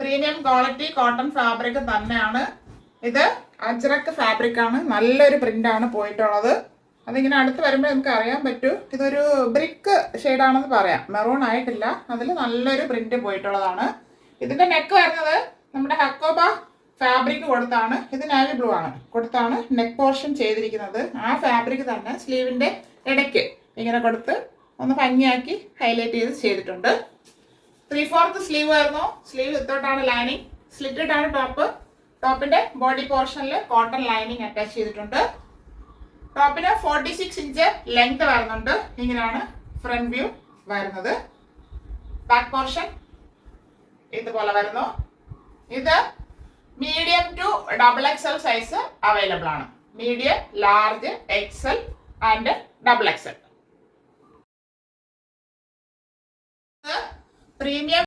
Premium quality cotton fabric തന്നെയാണ്. ഇത് Ajrakh fabric ആണ്. നല്ലൊരു പ്രിന്റ് ആണ് പോയിട്ടുള്ളത്. അതിങ്ങനെ അടുത്ത് വരുമ്പോൾ നമുക്ക് അറിയാൻ പറ്റൂ. ഇതൊരു ബ്രിക്ക് ഷെയ്ഡാണെന്ന് പറയാം. മെറൂൺ ആയിട്ടില്ല. അതിൽ നല്ലൊരു പ്രിന്റ് പോയിട്ടുള്ളതാണ്. ഇതിന്റെ നെക്ക് വരുന്നത് നമ്മുടെ ഹക്കോബ ഫാബ്രിക് കൊടുത്താണ്. ഇത് നാവി ബ്ലൂ ആണ് കൊടുത്താണ് നെക്ക് പോർഷൻ ചെയ്തിരിക്കുന്നത്. ആ ഫാബ്രിക് തന്നെ സ്ലീവിന്റെ ഇടയ്ക്ക് ഇങ്ങനെ കൊടുത്ത് ഒന്ന് ഭംഗിയാക്കി ഹൈലൈറ്റ് ചെയ്തിട്ടുണ്ട്. 3/4 സ്ലീവ് ആയിരുന്നു. സ്ലീവ് വിത്തോട്ടാണ് ലൈനിങ്. സ്ലിറ്റഡ് ആണ് ടോപ്പ്. ടോപ്പിന്റെ ബോഡി പോർഷനിൽ കോട്ടൺ ലൈനിങ് അറ്റാച്ച് ചെയ്തിട്ടുണ്ട്. ടോപ്പിന് 46 ഇഞ്ച് ലെങ്ത് വരുന്നുണ്ട്. ഇങ്ങനെയാണ് ഫ്രണ്ട് വ്യൂ വരുന്നത്. ബാക്ക് പോർഷൻ ഇതുപോലെ വരുന്നു. ഇത് medium to XXL size available ആണ്. Medium, large, XL and XXL. Premium